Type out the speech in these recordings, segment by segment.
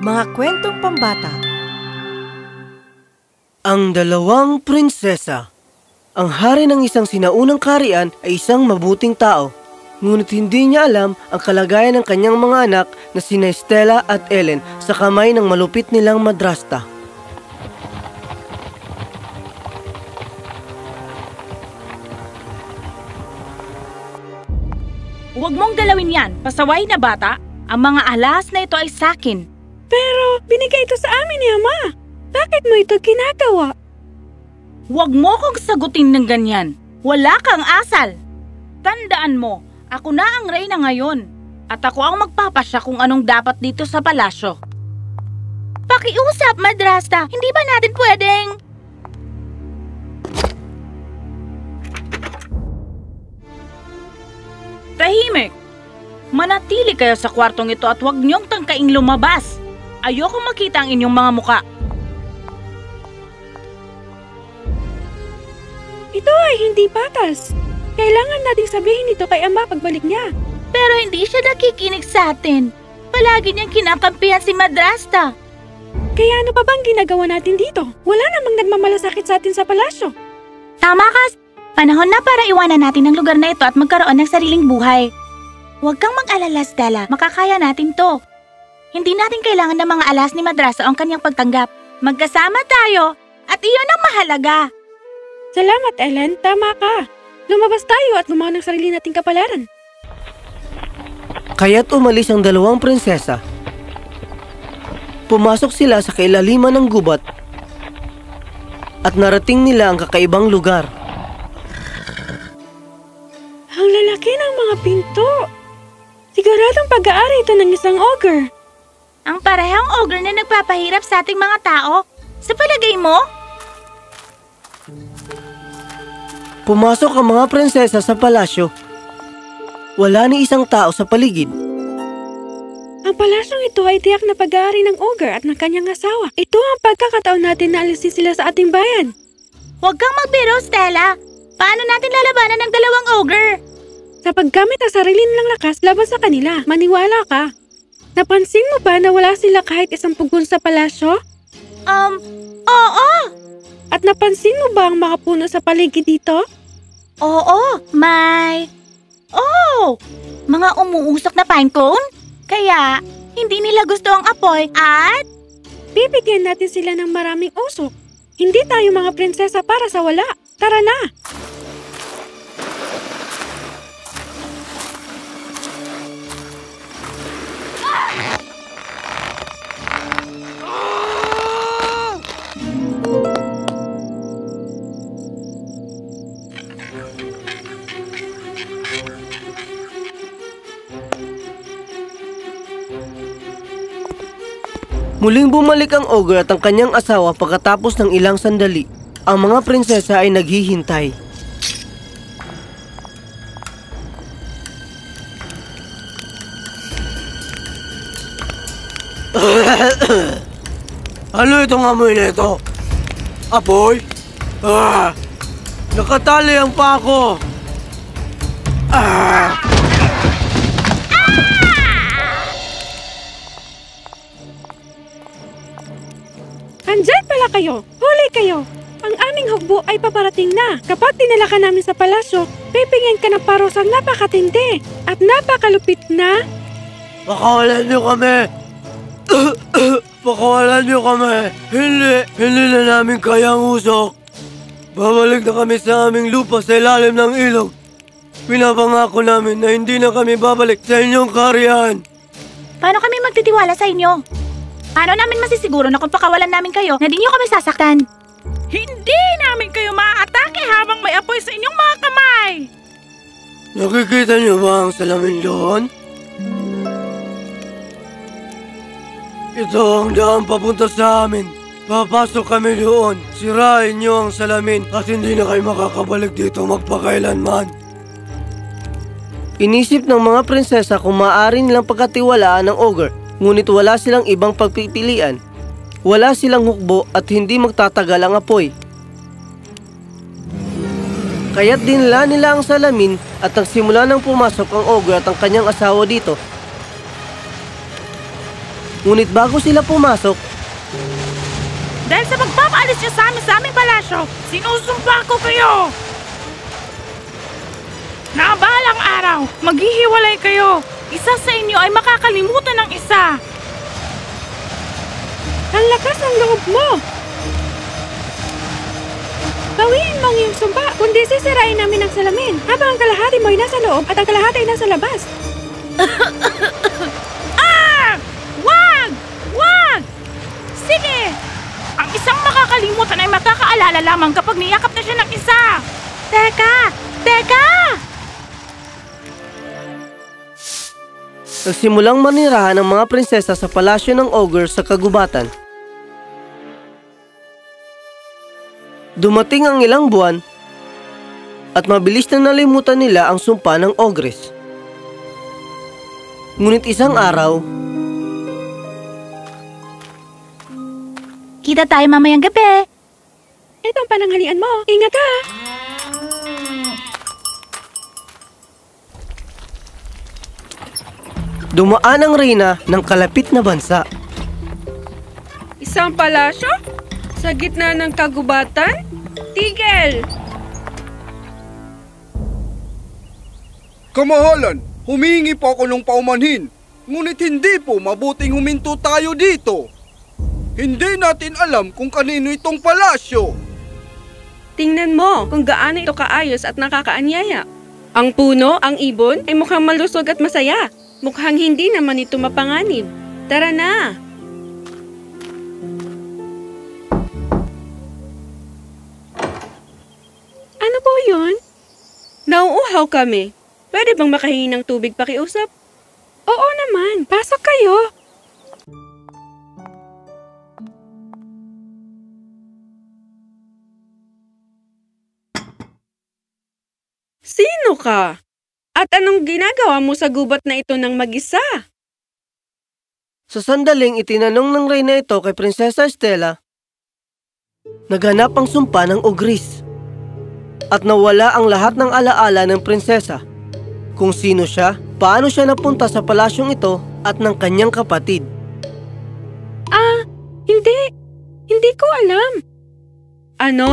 Mga kwentong pambata. Ang dalawang prinsesa. Ang hari ng isang sinaunang kaharian ay isang mabuting tao. Ngunit hindi niya alam ang kalagayan ng kanyang mga anak na sina Stella at Ellen sa kamay ng malupit nilang madrasta. Huwag mong galawin yan, pasaway na bata. Ang mga alas na ito ay sakin. Pero binigay ito sa amin ni Ama. Bakit mo ito ginagawa? Huwag mo kong sagutin ng ganyan. Wala kang asal. Tandaan mo, ako na ang reyna ngayon. At ako ang magpapasya kung anong dapat dito sa palasyo. Pakiusap, madrasta. Hindi ba natin pwedeng... Tahimik! Manatili kayo sa kwartong ito at huwag niyong tangkaing lumabas. Ayoko makita ang inyong mga muka. Ito ay hindi patas. Kailangan nating sabihin ito kay Ama pagbalik niya. Pero hindi siya nakikinig sa atin. Palagi niyang kinakampihan si madrasta. Kaya ano pa bang ginagawa natin dito? Wala namang nagmamalasakit sa atin sa palasyo. Tama ka! Panahon na para iwanan natin ang lugar na ito at magkaroon ng sariling buhay. Huwag kang mag-alala, Stella. Makakaya natin to. Hindi natin kailangan ng mga alas ni madrasa ang kanyang pagtanggap. Magkasama tayo at iyon ang mahalaga. Salamat, Ellen. Tama ka. Lumabas tayo at gumawa ng sarili nating kapalaran. Kaya't umalis ang dalawang prinsesa. Pumasok sila sa kailaliman ng gubat at narating nila ang kakaibang lugar. Ang lalaki ng mga pinto. Siguradong pag-aari ito ng isang ogre. Ang parehong ogre na nagpapahirap sa ating mga tao. Sa palagay mo? Pumasok ang mga prinsesa sa palasyo. Wala ni isang tao sa paligid. Ang palasyong ito ay tiyak na pag-aari ng ogre at ng kanyang asawa. Ito ang pagkakataon natin na alisin sila sa ating bayan. Huwag kang magbiro, Stella. Paano natin lalabanan ng dalawang ogre? Sa paggamit ng sarili nilang lakas laban sa kanila, maniwala ka. Napansin mo ba na wala sila kahit isang pugon sa palasyo? Oo. At napansin mo ba ang mga puno sa paligid dito? Oo, may... Oh! Mga umuusok na pine cone? Kaya, hindi nila gusto ang apoy at... Bibigyan natin sila ng maraming usok. Hindi tayo mga prinsesa para sa wala. Tara na! Muling bumalik ang ogre at ang kanyang asawa pagkatapos ng ilang sandali. Ang mga prinsesa ay naghihintay. Ano itong amoy na ito? Apoy? Nakatali ang pako! Andyan pala kayo! Huli kayo! Ang aming hukbo ay paparating na. Kapag dinala ka namin sa palasyo, pipigyan ka ng parosang napakatindi at napakalupit na... Pakawalan niyo kami! Pakawalan niyo kami! Hindi na namin kayang usok. Babalik na kami sa aming lupa sa ilalim ng ilog. Pinapangako namin na hindi na kami babalik sa inyong kaharian. Paano kami magtitiwala sa inyo? Paano namin masisiguro na kung pakawalan namin kayo na di niyo kami sasaktan? Hindi namin kayo maaatake habang may apoy sa inyong mga kamay! Nakikita niyo ba ang salamin doon? Ito ang daan papunta sa amin. Papasok kami doon. Sirain niyo ang salamin at hindi na kayo makakabalik dito magpakailanman. Inisip ng mga prinsesa kung maaari nilang pagkatiwalaan ng ogre, ngunit wala silang ibang pagpipilian. Wala silang hukbo at hindi magtatagal ang apoy. Kaya't dinala nila ang salamin at nagsimula nang pumasok ang ogre at ang kanyang asawa dito. Ngunit bago sila pumasok, Dahil sa pagpapaalis niyo sa aming palasyo, sinusumpa ko kayo! Na balang araw, maghihiwalay kayo. Isa sa inyo ay makakalimutan ng isa. Ang lakas ng loob mo! Bawiin mo ang iyong sumpa, kundi sisirain namin ang salamin habang ang kalahati mo ay nasa loob at ang kalahati ay nasa labas. Wag! Wag! Sige! Ang isang makakalimutan ay makakaalala lamang kapag niyakap na siya ng isa. Teka! Teka! nagsimulang manirahan ang mga prinsesa sa palasyo ng ogre sa kagubatan. Dumating ang ilang buwan at mabilis na nalimutan nila ang sumpa ng ogres. Ngunit isang araw, Kita tayo mamayang gabi. Ito ang pananghalian mo. Ingat ka! dumaan ang reyna ng kalapit na bansa. Isang palasyo? Sa gitna ng kagubatan? Tigil! Kamahalan, humingi po ako ng paumanhin. Ngunit hindi po mabuting huminto tayo dito. Hindi natin alam kung kanino itong palasyo. Tingnan mo kung gaano ito kaayos at nakakaanyaya. Ang puno, ang ibon, ay mukhang malusog at masaya. Mukhang hindi naman ito mapanganib. Tara na! Ano po yun? Nauuhaw kami. Pwede bang makahingi ng tubig pakiusap? Oo naman, pasok kayo. Sino ka? At anong ginagawa mo sa gubat na ito ng mag-isa? Sa sandaling itinanong ng reyna ito kay Prinsesa Estela, naghanap ang sumpa ng ogris at nawala ang lahat ng alaala ng prinsesa. Kung sino siya, paano siya napunta sa palasyong ito at ng kanyang kapatid. Hindi. Hindi ko alam. Ano?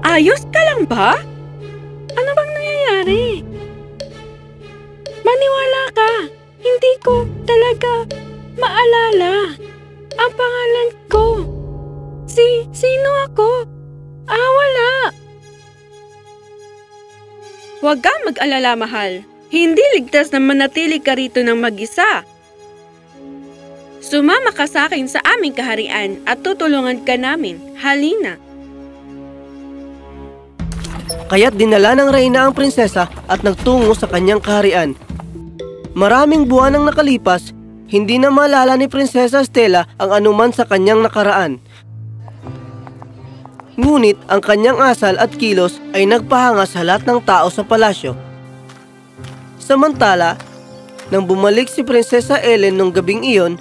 Ayos ka lang ba? Ano bang nangyayari? Maniwala ka. Hindi ko talaga maalala ang pangalan ko. Sino ako? Wala. Huwag kang mag-alala, mahal. Hindi ligtas na manatili ka rito ng mag-isa. Sumama ka sa akin sa aming kaharian at tutulungan ka namin. Halina. Kaya't dinala ng reyna ang prinsesa at nagtungo sa kanyang kaharian. Maraming buwan ang nakalipas, hindi na maalala ni Prinsesa Estela ang anuman sa kanyang nakaraan. Ngunit ang kanyang asal at kilos ay nagpahanga sa lahat ng tao sa palasyo. Samantala, nang bumalik si Prinsesa Ellen nung gabing iyon,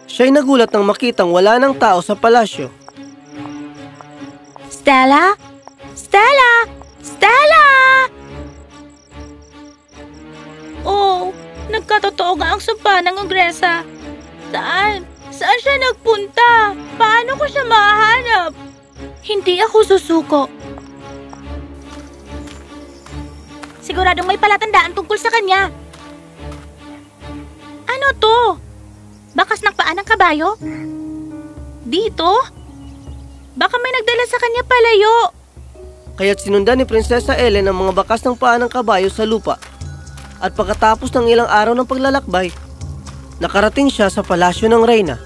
siya'y nagulat nang makitang wala ng tao sa palasyo. Stella? Stella! Stella! Oh, nagkatotoo nga ang sumpa ng ogresa. Saan? Saan siya nagpunta? Paano ko siya mahahanap? Hindi ako susuko. Siguradong may palatandaan tungkol sa kanya. Ano to? Bakas ng paa ng kabayo? Dito? Baka may nagdala sa kanya palayo. Kaya't sinundan ni Prinsesa Ellen ang mga bakas ng paa ng kabayo sa lupa. At pagkatapos ng ilang araw ng paglalakbay, nakarating siya sa palasyo ng reyna.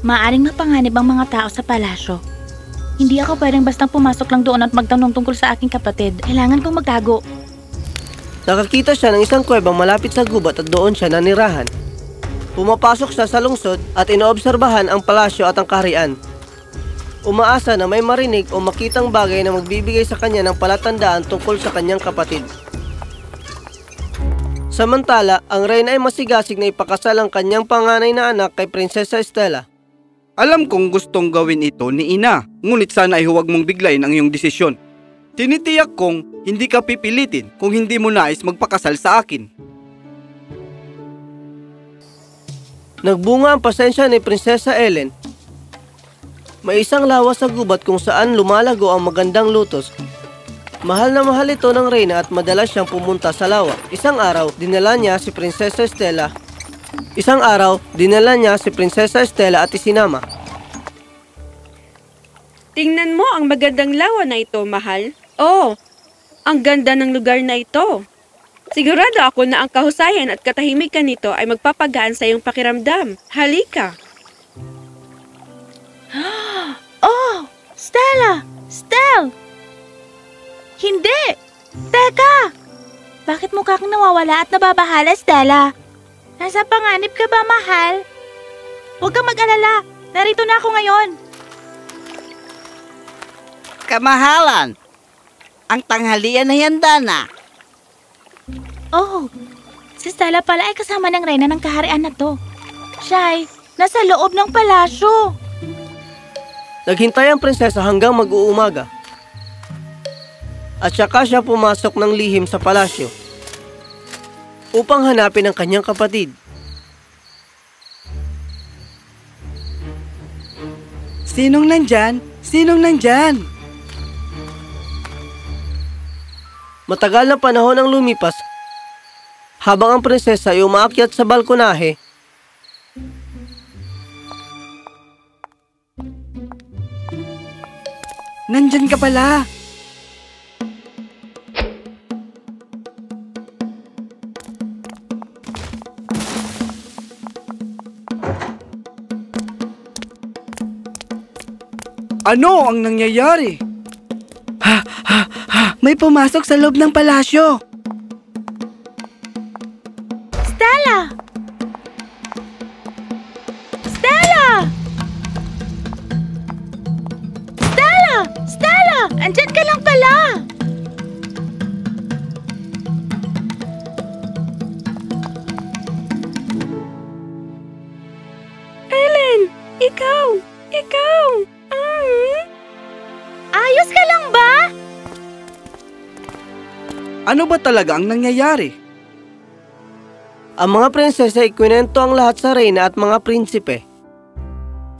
Maaring mapanganib ang mga tao sa palasyo. Hindi ako pwedeng bastang pumasok lang doon at magtanong tungkol sa aking kapatid. Kailangan kong magtago. Nakakita siya ng isang kuwebang malapit sa gubat at doon siya nanirahan. Pumapasok siya sa lungsod at inoobserbahan ang palasyo at ang kaharian. Umaasa na may marinig o makitang bagay na magbibigay sa kanya ng palatandaan tungkol sa kanyang kapatid. Samantala, ang reyna ay masigasig na ipakasal ang kanyang panganay na anak kay Prinsesa Estela. Alam kong gustong gawin ito ni Ina, ngunit sana ay huwag mong biglayin ang iyong desisyon. Tinitiyak kong hindi ka pipilitin kung hindi mo nais magpakasal sa akin. Nagbunga ang pasensya ni Prinsesa Ellen. May isang lawa sa gubat kung saan lumalago ang magandang lutos. Mahal na mahal ito ng reyna at madalas siyang pumunta sa lawa. Isang araw, dinala niya si Prinsesa Estela at isinama. Tingnan mo ang magandang lawa na ito, mahal. Oh, ang ganda ng lugar na ito. Sigurado ako na ang kahusayan at katahimikan nito ay magpapagaan sa iyong pakiramdam. Halika. Oh, Stella! Stel! Hindi! Teka! Bakit mukha kang nawawala at nababahala, Stella? Nasa panganib ka ba, mahal? Huwag kang mag-alala. Narito na ako ngayon. Kamahalan, ang tanghalian ay handa na. Oh, si Stella pala ay kasama ng reyna ng kaharian na to. Siya ay nasa loob ng palasyo. Naghintay ang prinsesa hanggang mag-uumaga. At saka siya pumasok ng lihim sa palasyo upang hanapin ang kanyang kapatid. Sinong nandyan? Sinong nandyan? Matagal na panahon ang lumipas habang ang prinsesa ay umaakyat sa balkonahe. Nandyan ka pala. Ano ang nangyayari? May pumasok sa loob ng palasyo. Stella! Stella! Stella! Stella! Andyan ka lang pala! Ellen! Ikaw! Ayos ka lang ba? Ano ba talaga ang nangyayari? Ang mga prinsesa ay kwento ang lahat sa reyna at mga prinsipe.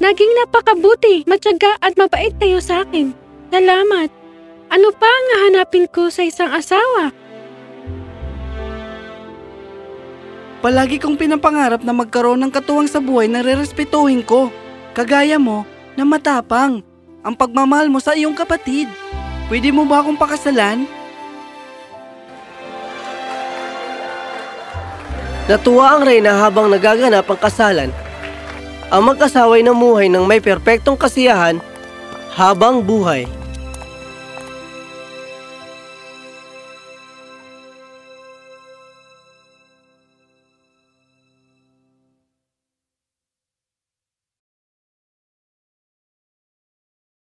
Naging napakabuti, matyaga at mabait kayo sa akin. Salamat. Ano pa ang hahanapin ko sa isang asawa? Palagi kong pinapangarap na magkaroon ng katuwang sa buhay na rerespetuhin ko. Kagaya mo, na matapang. Ang pagmamahal mo sa iyong kapatid. Pwede mo ba akong pakasalan? Natuwa ang reyna habang nagaganap ang kasalan. Ang mag-asawa'y namuhay ng may perpektong kasiyahan habang buhay.